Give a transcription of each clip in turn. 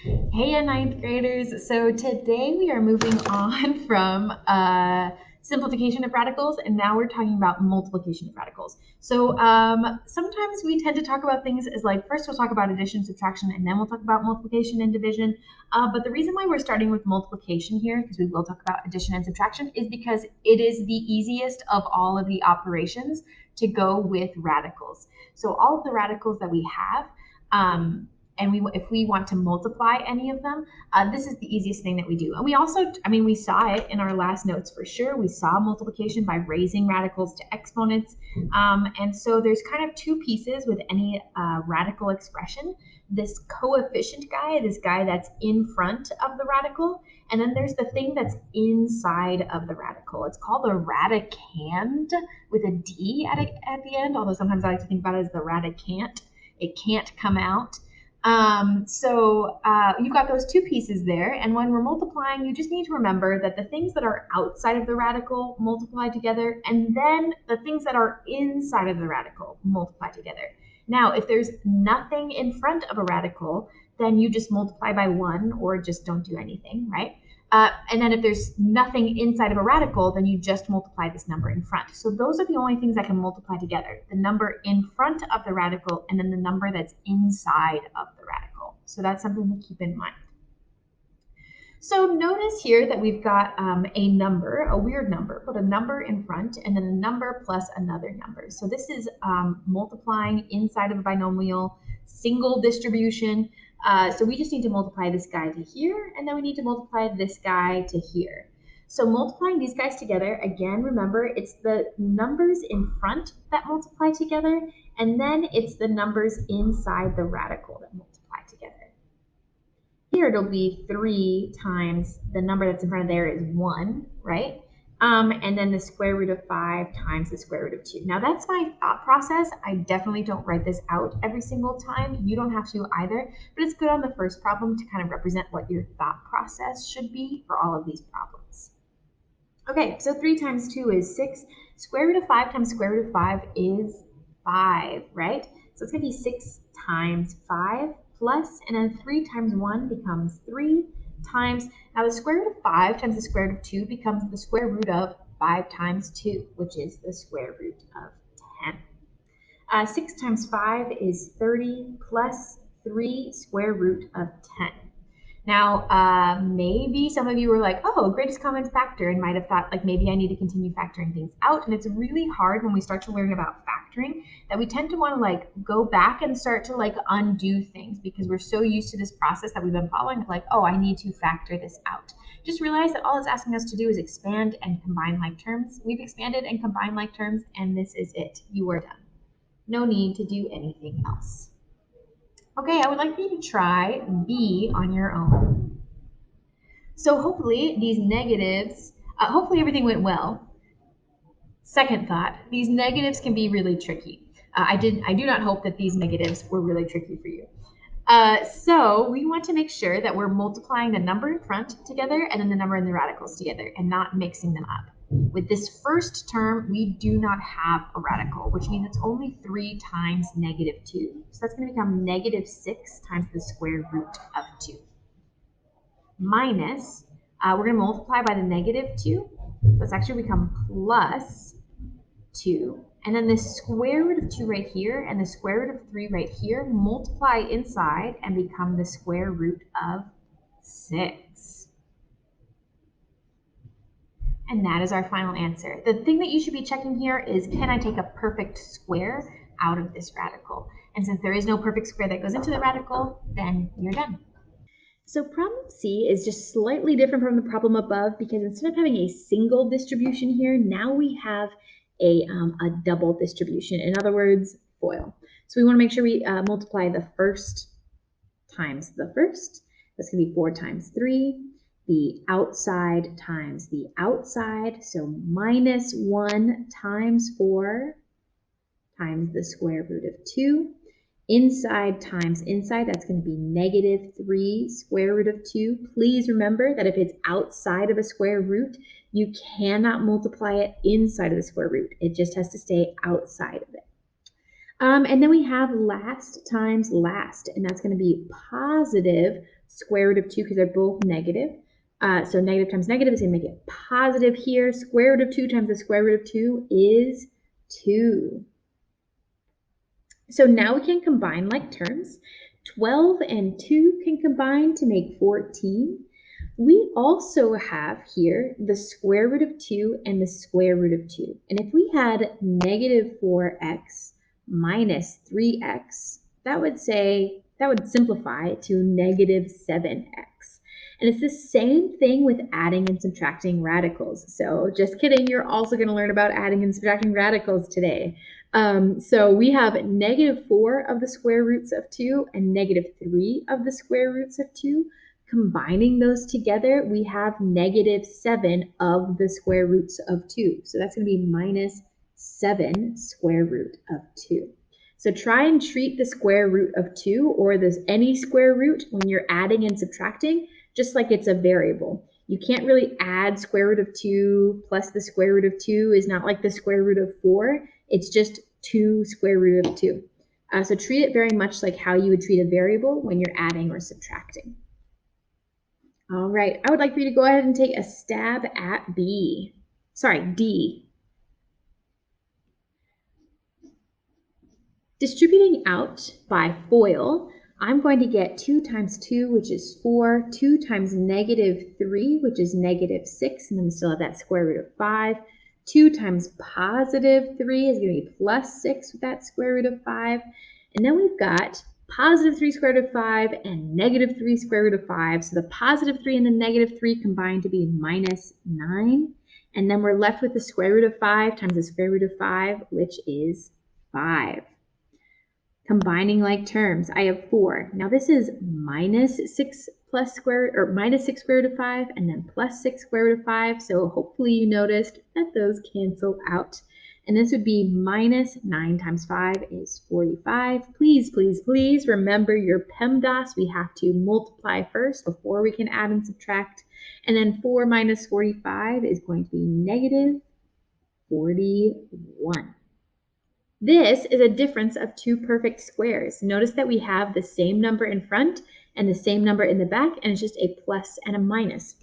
Hey, ninth graders. So today we are moving on from simplification of radicals, and now we're talking about multiplication of radicals. So sometimes we tend to talk about things as like, first we'll talk about addition, subtraction, and then we'll talk about multiplication and division. But the reason why we're starting with multiplication here, because we will talk about addition and subtraction, is because it is the easiest of all of the operations to go with radicals. So all of the radicals that we have, and if we want to multiply any of them, this is the easiest thing that we do. And we also, we saw it in our last notes for sure. We saw multiplication by raising radicals to exponents. And so there's kind of two pieces with any radical expression. This coefficient guy, this guy that's in front of the radical, and then there's the thing that's inside of the radical. It's called the radicand with a D at the end, although sometimes I like to think about it as the radicant. It can't come out. You've got those two pieces there, and when we're multiplying, you just need to remember that the things that are outside of the radical multiply together, and then the things that are inside of the radical multiply together. Now, if there's nothing in front of a radical, then you just multiply by 1 or just don't do anything, right? And then if there's nothing inside of a radical, then you just multiply this number in front. So those are the only things that can multiply together. The number in front of the radical and then the number that's inside of the radical. So that's something to keep in mind. So notice here that we've got a number, a weird number, put a number in front and then a number plus another number. So this is multiplying inside of a binomial, single distribution. So we just need to multiply this guy to here, and then we need to multiply this guy to here. So multiplying these guys together, again, remember, it's the numbers in front that multiply together, and then it's the numbers inside the radical that multiply together. Here it'll be 3 times the number that's in front of there is 1, right? And then the square root of 5 times the square root of 2. Now that's my thought process. I definitely don't write this out every single time. You don't have to either, but it's good on the first problem to kind of represent what your thought process should be for all of these problems. Okay, so 3 times 2 is 6. Square root of 5 times square root of 5 is 5, right? So it's going to be 6 times 5 plus, and then 3 times 1 becomes 3 times, now the square root of 5 times the square root of 2 becomes the square root of 5 times 2, which is the square root of 10. 6 times 5 is 30 plus 3 square root of 10. Now, maybe some of you were like, oh, greatest common factor, and might have thought like maybe I need to continue factoring things out. And it's really hard when we start to learn about factoring that we tend to want to like go back and start to like undo things because we're so used to this process that we've been following, like, oh, I need to factor this out. Just realize that all it's asking us to do is expand and combine like terms. We've expanded and combined like terms, and this is it. You are done. No need to do anything else. Okay, I would like for you to try B on your own. So hopefully these negatives, hopefully everything went well. Second thought, these negatives can be really tricky. I do not hope that these negatives were really tricky for you. So we want to make sure that we're multiplying the number in front together and then the number in the radicals together and not mixing them up. With this first term, we do not have a radical, which means it's only 3 times negative 2. So that's going to become negative 6 times the square root of 2. Minus, we're going to multiply by the negative 2. That's actually become plus 2. And then the square root of 2 right here and the square root of 3 right here multiply inside and become the square root of 6. And that is our final answer. The thing that you should be checking here is, can I take a perfect square out of this radical? And since there is no perfect square that goes into the radical, then you're done. So problem C is just slightly different from the problem above because instead of having a single distribution here, now we have a double distribution. In other words, FOIL. So we want to make sure we multiply the first times the first. That's going to be 4 times 3. The outside times the outside. So minus 1 times 4 times the square root of 2. Inside times inside, that's going to be negative 3 square root of 2. Please remember that if it's outside of a square root, you cannot multiply it inside of the square root. It just has to stay outside of it. And then we have last times last, and that's going to be positive square root of 2 because they're both negative. So negative times negative is going to make it positive here. Square root of 2 times the square root of 2 is 2. So now we can combine like terms. 12 and 2 can combine to make 14. We also have here the square root of 2 and the square root of 2. And if we had negative 4x minus 3x, that would simplify to negative 7x. And it's the same thing with adding and subtracting radicals. So just kidding, you're also going to learn about adding and subtracting radicals today. So we have negative 4 of the square roots of 2 and negative 3 of the square roots of 2. Combining those together, we have negative 7 of the square roots of 2. So that's going to be minus 7 square root of 2. So try and treat the square root of 2 or any square root when you're adding and subtracting just like it's a variable. You can't really add square root of 2 plus the square root of 2 is not like the square root of 4. It's just 2 square root of 2. So treat it very much like how you would treat a variable when you're adding or subtracting. All right, I would like for you to go ahead and take a stab at D. Distributing out by FOIL, I'm going to get 2 times 2, which is 4, 2 times negative 3, which is negative 6, and then we still have that square root of 5. 2 times positive 3 is going to be plus 6 with that square root of 5. And then we've got positive 3 square root of 5 and negative 3 square root of 5. So the positive 3 and the negative 3 combine to be minus 9. And then we're left with the square root of 5 times the square root of 5, which is 5. Combining like terms, I have 4. Now this is minus 6 square root of 5 and then plus 6 square root of 5. So hopefully you noticed that those cancel out. And this would be minus 9 times 5 is 45. Please, please, please remember your PEMDAS. We have to multiply first before we can add and subtract. And then 4 minus 45 is going to be negative 41. This is a difference of 2 perfect squares. Notice that we have the same number in front and the same number in the back, and it's just a plus and a minus.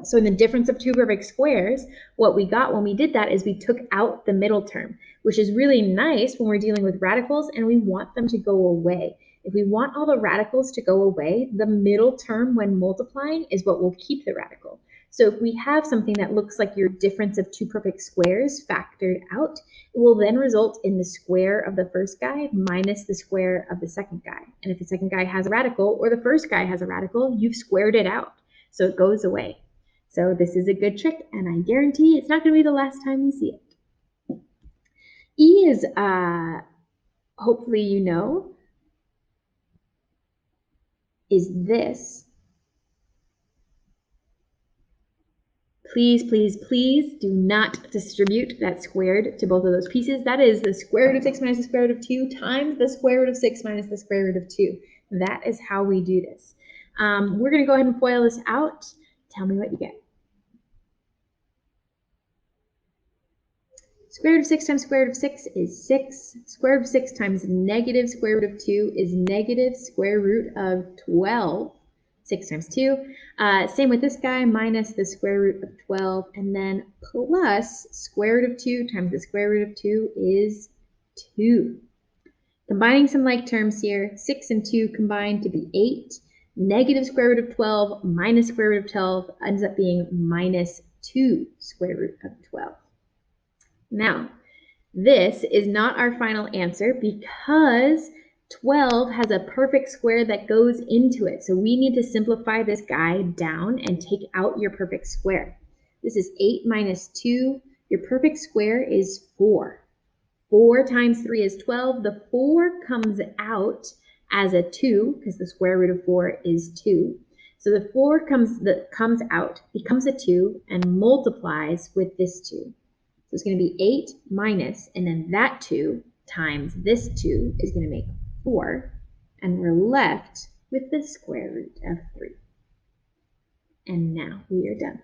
So in the difference of 2 perfect squares, what we got when we did that is we took out the middle term, which is really nice when we're dealing with radicals and we want them to go away. If we want all the radicals to go away, the middle term when multiplying is what will keep the radical. So if we have something that looks like your difference of 2 perfect squares factored out, it will then result in the square of the first guy minus the square of the second guy. And if the second guy has a radical or the first guy has a radical, you've squared it out. So it goes away. So this is a good trick, and I guarantee it's not going to be the last time you see it. E is, hopefully you know, is this. Please, please, please do not distribute that squared to both of those pieces. That is the square root of 6 minus the square root of 2 times the square root of 6 minus the square root of 2. That is how we do this. We're going to go ahead and FOIL this out. Tell me what you get. Square root of 6 times square root of 6 is 6. Square root of 6 times negative square root of 2 is negative square root of 12. 6 times 2. Same with this guy, minus the square root of 12, and then plus square root of 2 times the square root of 2 is 2. Combining some like terms here, 6 and 2 combine to be 8. Negative square root of 12 minus square root of 12 ends up being minus 2 square root of 12. Now, this is not our final answer because 12 has a perfect square that goes into it. So we need to simplify this guy down and take out your perfect square. This is 8 minus 2. Your perfect square is 4. 4 times 3 is 12. The 4 comes out as a 2 because the square root of 4 is 2. So the 4 comes out, becomes a 2, and multiplies with this 2. So it's going to be 8 minus, and then that 2 times this 2 is going to make 4, and we're left with the square root of 3. And now we are done.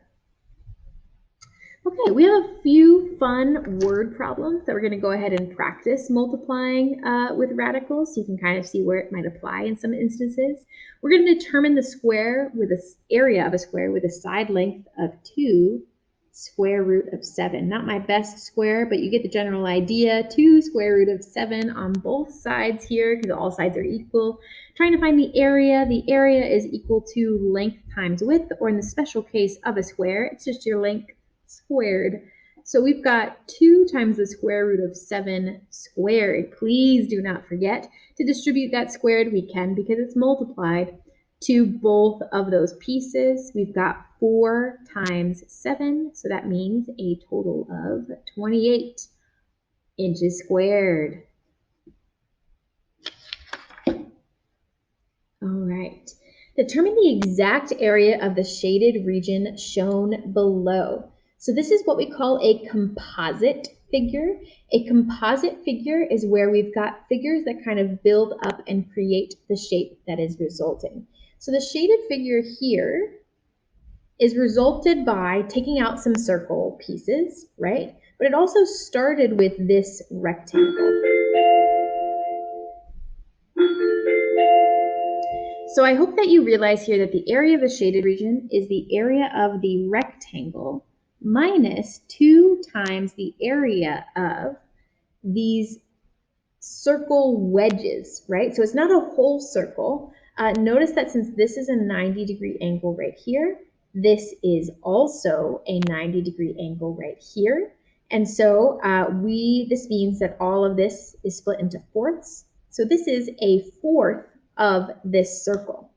Okay, we have a few fun word problems that we're going to go ahead and practice multiplying with radicals so you can kind of see where it might apply in some instances. We're going to determine the square with the area of a square with a side length of 2 square root of 7. Not my best square, but you get the general idea. 2 square root of 7 on both sides here because all sides are equal. Trying to find the area. The area is equal to length times width, or in the special case of a square, it's just your length squared. So we've got 2 times the square root of 7 squared. Please do not forget to distribute that squared. We can because it's multiplied to both of those pieces. We've got 4 times 7, so that means a total of 28 inches squared. All right. Determine the exact area of the shaded region shown below. So this is what we call a composite figure. A composite figure is where we've got figures that kind of build up and create the shape that is resulting. So the shaded figure here is resulted by taking out some circle pieces, right? But it also started with this rectangle. So I hope that you realize here that the area of the shaded region is the area of the rectangle minus 2 times the area of these circle wedges, right? So it's not a whole circle. Notice that since this is a 90-degree angle right here, this is also a 90-degree angle right here. And so this means that all of this is split into fourths. So this is a fourth of this circle.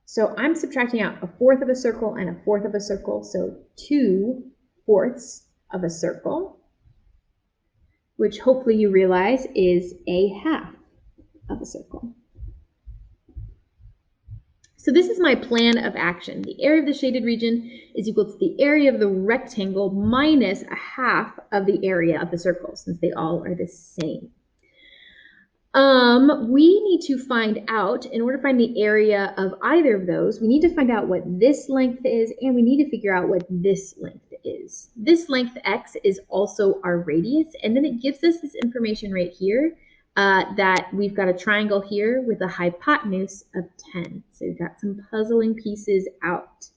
So I'm subtracting out a fourth of a circle and a fourth of a circle, so 2/4 of a circle, which hopefully you realize is a half of a circle. So this is my plan of action. The area of the shaded region is equal to the area of the rectangle minus a half of the area of the circle, since they all are the same. We need to find out, in order to find the area of either of those, we need to find out what this length is, and we need to figure out what this length is. This length x is also our radius, and then it gives us this information right here that we've got a triangle here with a hypotenuse of 10. So we've got some puzzling pieces out.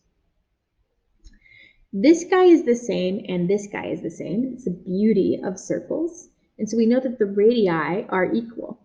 This guy is the same, and this guy is the same. It's the beauty of circles. And so we know that the radii are equal.